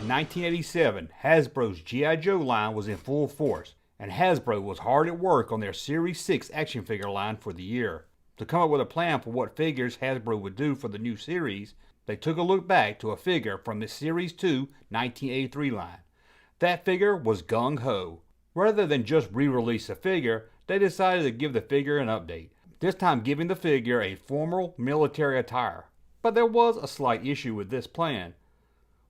In 1987, Hasbro's G.I. Joe line was in full force, and Hasbro was hard at work on their Series 6 action figure line for the year. To come up with a plan for what figures Hasbro would do for the new series, they took a look back to a figure from the Series 2 1983 line. That figure was Gung Ho. Rather than just re-release the figure, they decided to give the figure an update, this time giving the figure a formal military attire. But there was a slight issue with this plan,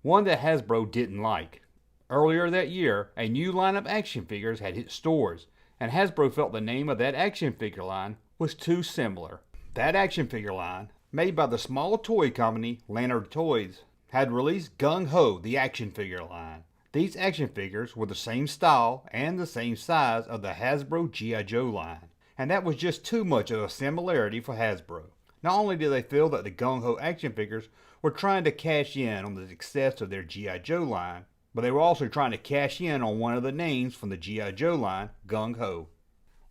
one that Hasbro didn't like. Earlier that year, a new line of action figures had hit stores, and Hasbro felt the name of that action figure line was too similar. That action figure line, made by the small toy company Leonard Toys, had released Gung Ho, the action figure line. These action figures were the same style and the same size of the Hasbro G.I. Joe line, and that was just too much of a similarity for Hasbro. Not only did they feel that the Gung Ho action figures were trying to cash in on the success of their G.I. Joe line, but they were also trying to cash in on one of the names from the G.I. Joe line, Gung Ho.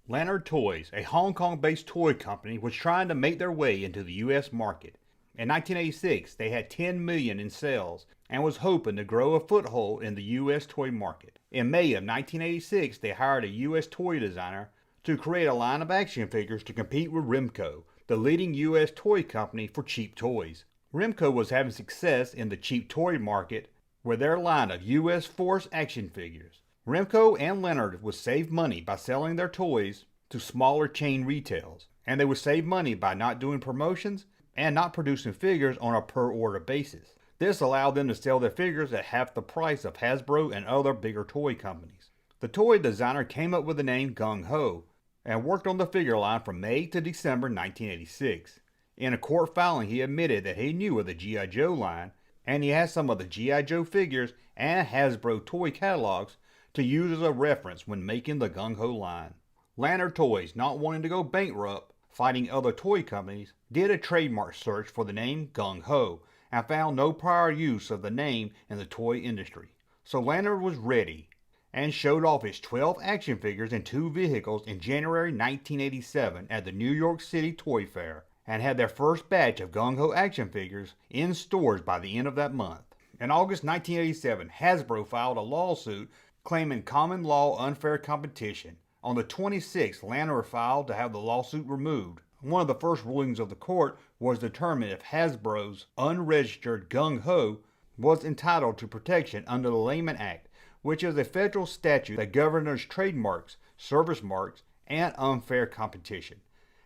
Leonard Toys, a Hong Kong-based toy company, was trying to make their way into the U.S. market. In 1986, they had $10 million in sales and was hoping to grow a foothold in the U.S. toy market. In May of 1986, they hired a U.S. toy designer to create a line of action figures to compete with Remco, the leading U.S. toy company for cheap toys. Remco was having success in the cheap toy market with their line of U.S. Force action figures. Remco and Leonard would save money by selling their toys to smaller chain retails, and they would save money by not doing promotions and not producing figures on a per-order basis. This allowed them to sell their figures at half the price of Hasbro and other bigger toy companies. The toy designer came up with the name Gung Ho and worked on the figure line from May to December 1986. In a court filing, he admitted that he knew of the G.I. Joe line, and he had some of the G.I. Joe figures and Hasbro toy catalogs to use as a reference when making the Gung Ho line. Leonard Toys, not wanting to go bankrupt fighting other toy companies, did a trademark search for the name Gung Ho and found no prior use of the name in the toy industry. So Leonard was ready and showed off his 12 action figures in 2 vehicles in January 1987 at the New York City Toy Fair, and had their first batch of Gung Ho action figures in stores by the end of that month. In August 1987, Hasbro filed a lawsuit claiming common law unfair competition. On the 26th, Leonard filed to have the lawsuit removed. One of the first rulings of the court was to determine if Hasbro's unregistered Gung Ho was entitled to protection under the Layman Act, which is a federal statute that governs trademarks, service marks, and unfair competition.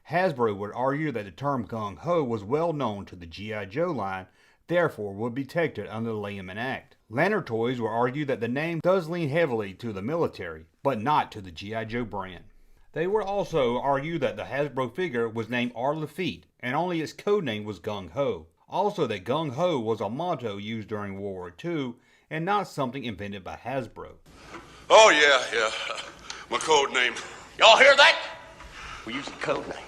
Hasbro would argue that the term Gung Ho was well known to the G.I. Joe line, therefore would be protected under the Layman Act. Leonard Toys would argue that the name does lean heavily to the military, but not to the G.I. Joe brand. They would also argue that the Hasbro figure was named R. Lafitte, and only its codename was Gung Ho. Also that Gung Ho was a motto used during World War II, and not something invented by Hasbro. Oh yeah, my code name. Y'all hear that? We're using code names.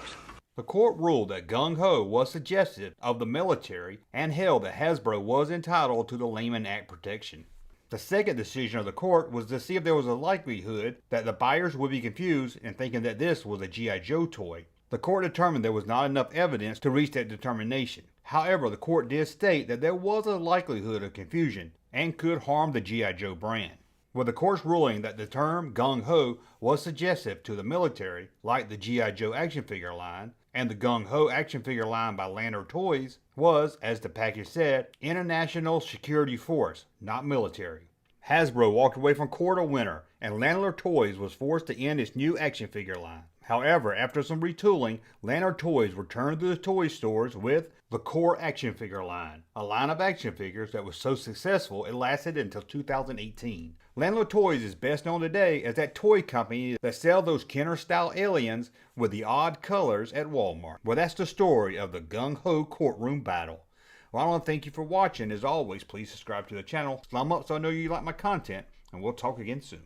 The court ruled that Gung Ho was suggestive of the military and held that Hasbro was entitled to the Layman Act protection. The second decision of the court was to see if there was a likelihood that the buyers would be confused in thinking that this was a G.I. Joe toy. The court determined there was not enough evidence to reach that determination. However, the court did state that there was a likelihood of confusion and could harm the G.I. Joe brand. With the court's ruling that the term Gung Ho was suggestive to the military, like the G.I. Joe action figure line, and the Gung Ho action figure line by Leonard Toys was, as the package said, International Security Force, not military. Hasbro walked away from court a winner, and Leonard Toys was forced to end its new action figure line. However, after some retooling, Leonard Toys returned to the toy stores with the core action figure line, a line of action figures that was so successful it lasted until 2018. Leonard Toys is best known today as that toy company that sells those Kenner-style aliens with the odd colors at Walmart. Well, that's the story of the Gung Ho courtroom battle. Well, I want to thank you for watching. As always, please subscribe to the channel, thumb up so I know you like my content, and we'll talk again soon.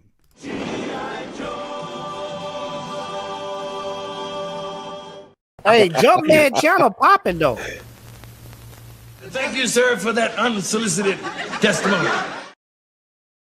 Hey, Junkman channel popping though. Thank you, sir, for that unsolicited testimony.